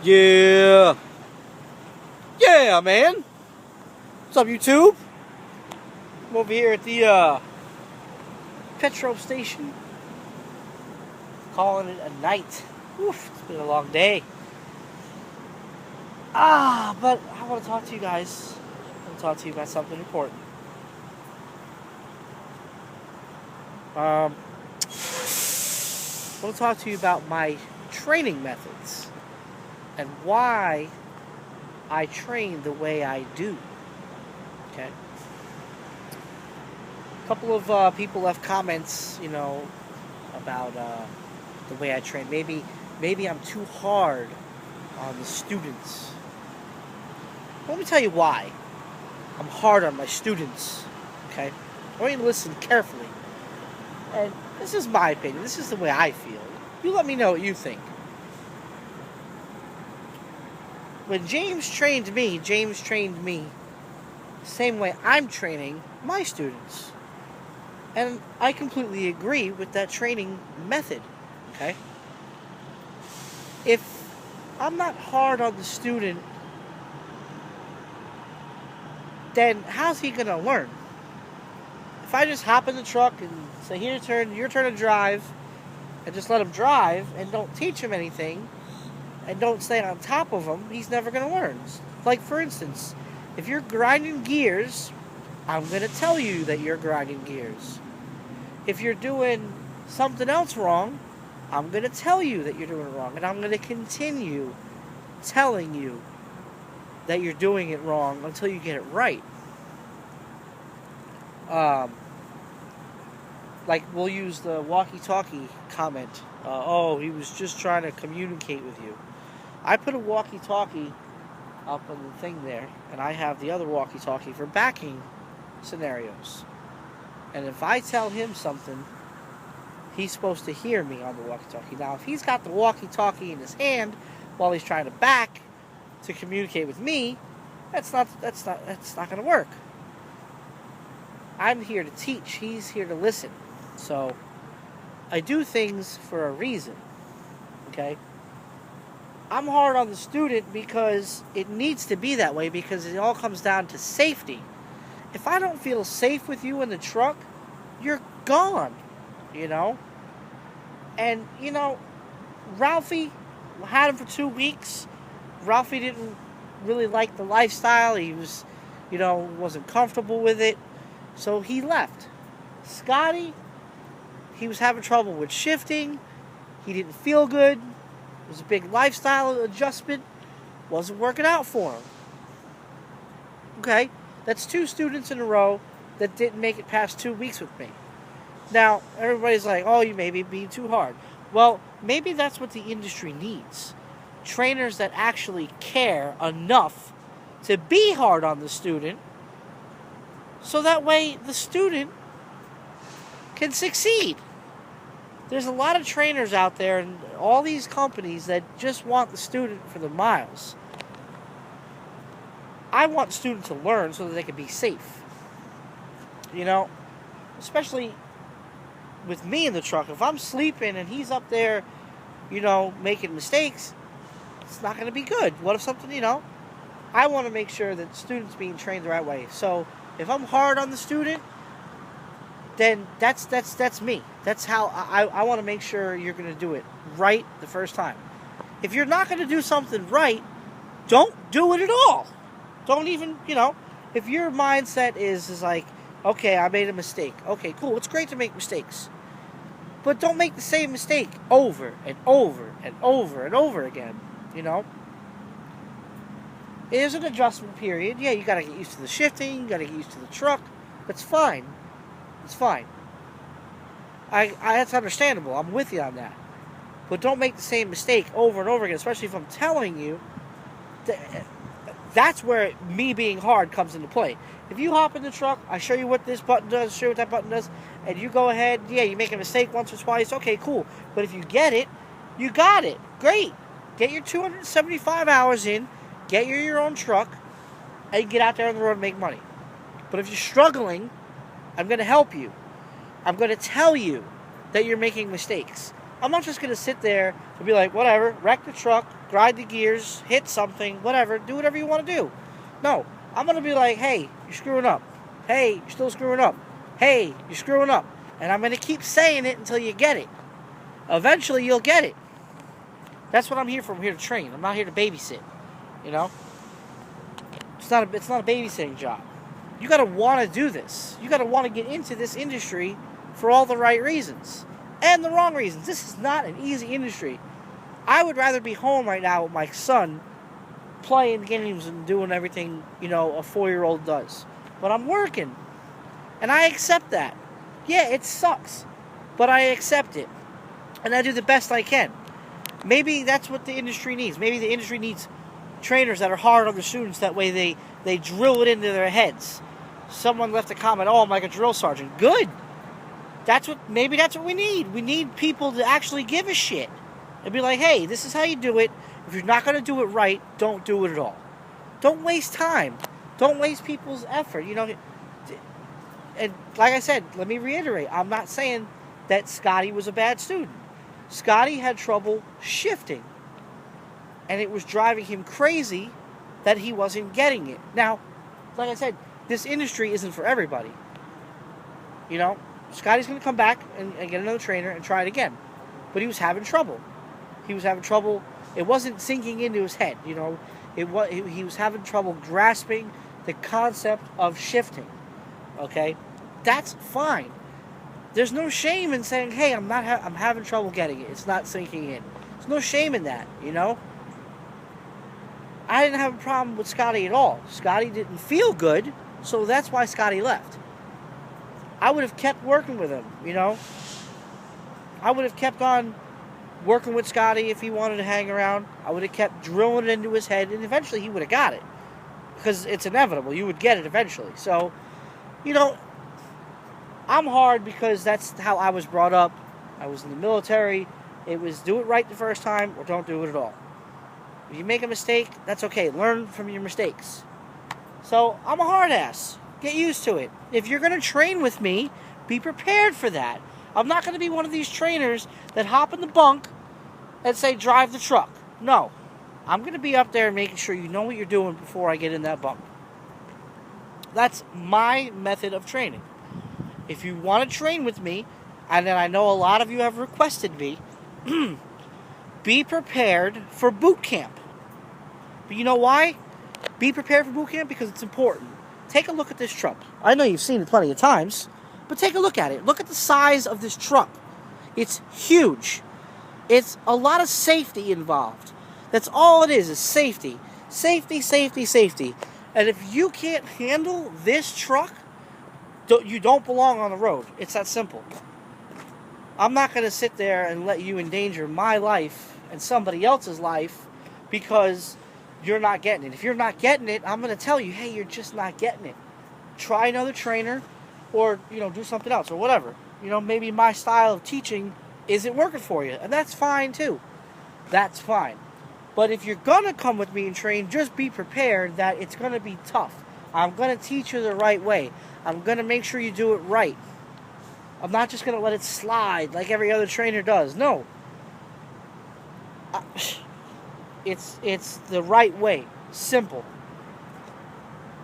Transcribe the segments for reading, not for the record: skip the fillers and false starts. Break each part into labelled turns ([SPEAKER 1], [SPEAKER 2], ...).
[SPEAKER 1] Yeah. Yeah, man. What's up, YouTube? I'm over here at the petrol station. Calling it a night. Oof, it's been a long day. But I want to talk to you guys. I want to talk to you about something important. I want to talk to you about my training methods and why I train the way I do. Okay. A couple of people left comments, about the way I train. Maybe I'm too hard on the students. Let me tell you why I'm hard on my students. Okay. I want you to listen carefully. And this is my opinion. This is the way I feel. You let me know what you think. When James trained me the same way I'm training my students. And I completely agree with that training method. Okay? If I'm not hard on the student, then how's he going to learn? If I just hop in the truck and say, your turn to drive, and just let him drive and don't teach him anything, and don't stay on top of him, he's never going to learn. Like, for instance, if you're grinding gears, I'm going to tell you that you're grinding gears. If you're doing something else wrong, I'm going to tell you that you're doing it wrong. And I'm going to continue telling you that you're doing it wrong until you get it right. Like, we'll use the walkie-talkie comment. He was just trying to communicate with you. I put a walkie-talkie up on the thing there, and I have the other walkie-talkie for backing scenarios. And if I tell him something, he's supposed to hear me on the walkie-talkie. Now, if he's got the walkie-talkie in his hand while he's trying to back to communicate with me, that's not going to work. I'm here to teach. He's here to listen. So, I do things for a reason. Okay? I'm hard on the student because it needs to be that way, because it all comes down to safety. If I don't feel safe with you in the truck, you're gone. And, Ralphie had him for 2 weeks. Ralphie didn't really like the lifestyle. He was, wasn't comfortable with it. So he left. Scotty, he was having trouble with shifting. He didn't feel good. It was a big lifestyle adjustment. Wasn't working out for him. Okay, that's 2 students in a row that didn't make it past 2 weeks with me. Now, everybody's like, oh, you may be being too hard. Well, maybe that's what the industry needs. Trainers that actually care enough to be hard on the student, so that way the student can succeed. There's a lot of trainers out there and all these companies that just want the student for the miles. I want students to learn so that they can be safe. Especially with me in the truck. If I'm sleeping and he's up there, making mistakes, it's not going to be good. What if something, I want to make sure that the student's being trained the right way. So if I'm hard on the student, then that's me. That's how I want to make sure you're going to do it right the first time. If you're not going to do something right, don't do it at all. Don't even, if your mindset is like, okay, I made a mistake. Okay, cool. It's great to make mistakes. But don't make the same mistake over and over and over and over again, It is an adjustment period. Yeah, you got to get used to the shifting. You got to get used to the truck. That's fine. It's fine. That's understandable. I'm with you on that. But don't make the same mistake over and over again, especially if I'm telling you. That's where me being hard comes into play. If you hop in the truck, I show you what this button does, show you what that button does, and you go ahead, yeah, you make a mistake once or twice, okay, cool. But if you get it, you got it. Great. Get your 275 hours in, get your own truck, and get out there on the road and make money. But if you're struggling, I'm going to help you. I'm going to tell you that you're making mistakes. I'm not just going to sit there and be like, whatever, wreck the truck, grind the gears, hit something, whatever, do whatever you want to do. No, I'm going to be like, hey, you're screwing up. Hey, you're still screwing up. Hey, you're screwing up. And I'm going to keep saying it until you get it. Eventually, you'll get it. That's what I'm here for. I'm here to train. I'm not here to babysit. You know? It's not a babysitting job. You got to want to do this. You got to want to get into this industry for all the right reasons. And the wrong reasons. This is not an easy industry. I would rather be home right now with my son playing games and doing everything, a 4-year-old does. But I'm working. And I accept that. Yeah, it sucks. But I accept it. And I do the best I can. Maybe that's what the industry needs. Maybe the industry needs trainers that are hard on the students. That way they drill it into their heads. Someone left a comment, oh, I'm like a drill sergeant. Good. Maybe that's what we need. We need people to actually give a shit. And be like, hey, this is how you do it. If you're not going to do it right, don't do it at all. Don't waste time. Don't waste people's effort. And like I said, let me reiterate. I'm not saying that Scotty was a bad student. Scotty had trouble shifting. And it was driving him crazy that he wasn't getting it. Now, like I said, this industry isn't for everybody. Scotty's going to come back and get another trainer and try it again. But he was having trouble. It wasn't sinking into his head, he was having trouble grasping the concept of shifting. Okay? That's fine. There's no shame in saying, hey, I'm having trouble getting it. It's not sinking in. There's no shame in that, I didn't have a problem with Scotty at all. Scotty didn't feel good, so that's why Scotty left. I would have kept working with him, I would have kept on working with Scotty if he wanted to hang around. I would have kept drilling it into his head, and eventually he would have got it. Because it's inevitable. You would get it eventually. So, I'm hard because that's how I was brought up. I was in the military. It was do it right the first time or don't do it at all. If you make a mistake, that's okay. Learn from your mistakes. So, I'm a hard ass. Get used to it. If you're going to train with me, be prepared for that. I'm not going to be one of these trainers that hop in the bunk and say, drive the truck. No. I'm going to be up there making sure you know what you're doing before I get in that bunk. That's my method of training. If you want to train with me, and then I know a lot of you have requested me, be prepared for boot camp. But you know why? Be prepared for boot camp because it's important. Take a look at this truck. I know you've seen it plenty of times, but take a look at it. Look at the size of this truck. It's huge. It's a lot of safety involved. That's all it is safety. Safety, safety, safety. And if you can't handle this truck, you don't belong on the road. It's that simple. I'm not going to sit there and let you endanger my life and somebody else's life because you're not getting it. If you're not getting it, I'm going to tell you, hey, you're just not getting it. Try another trainer or, do something else or whatever. Maybe my style of teaching isn't working for you. And that's fine too. That's fine. But if you're going to come with me and train, just be prepared that it's going to be tough. I'm going to teach you the right way. I'm going to make sure you do it right. I'm not just going to let it slide like every other trainer does. No. It's the right way. Simple.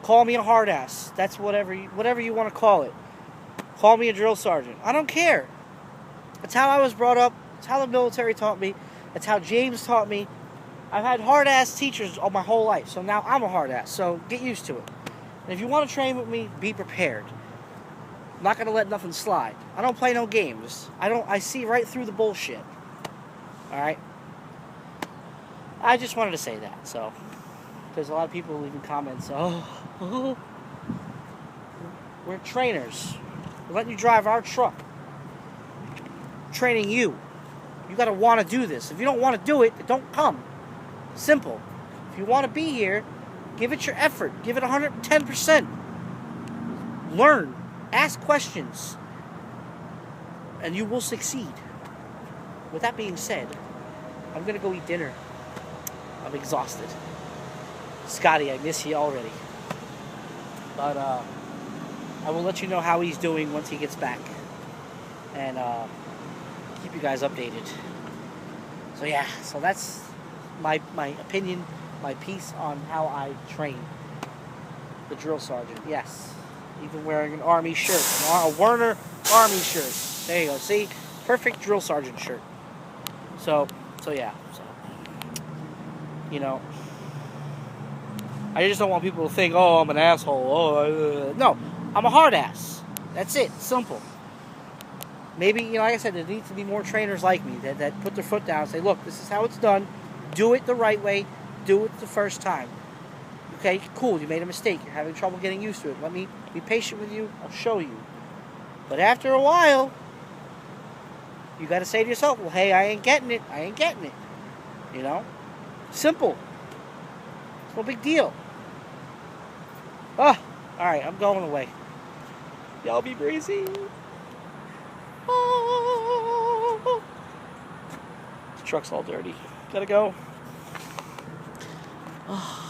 [SPEAKER 1] Call me a hard ass. That's whatever you want to call it. Call me a drill sergeant. I don't care. That's how I was brought up. It's how the military taught me. That's how James taught me. I've had hard ass teachers all my whole life, so now I'm a hard ass. So get used to it. And if you want to train with me, be prepared. I'm not gonna let nothing slide. I don't play no games. I see right through the bullshit. Alright? I just wanted to say that, so there's a lot of people leaving comments, oh, we're trainers. We're letting you drive our truck. Training you. You gotta want to do this. If you don't want to do it, don't come. Simple. If you want to be here, give it your effort. Give it 110%. Learn. Ask questions. And you will succeed. With that being said, I'm going to go eat dinner. I'm exhausted. Scotty, I miss you already. But I will let you know how he's doing once he gets back. And keep you guys updated. So yeah, so that's my opinion, my piece on how I train the drill sergeant. Yes, even wearing an Army shirt, a Werner Army shirt. There you go. See, perfect drill sergeant shirt. So yeah. So, you know, I just don't want people to think, oh, I'm an asshole. Oh, no, I'm a hard ass. That's it. Simple. Maybe, like I said, there needs to be more trainers like me that put their foot down and say, look, this is how it's done. Do it the right way. Do it the first time. Okay, cool, you made a mistake. You're having trouble getting used to it. Let me be patient with you. I'll show you. But after a while, you got to say to yourself, well, hey, I ain't getting it. I ain't getting it. You know? Simple. It's no big deal. Oh, all right, I'm going away. Y'all be breezy. Oh. The truck's all dirty. Gotta go. Oh.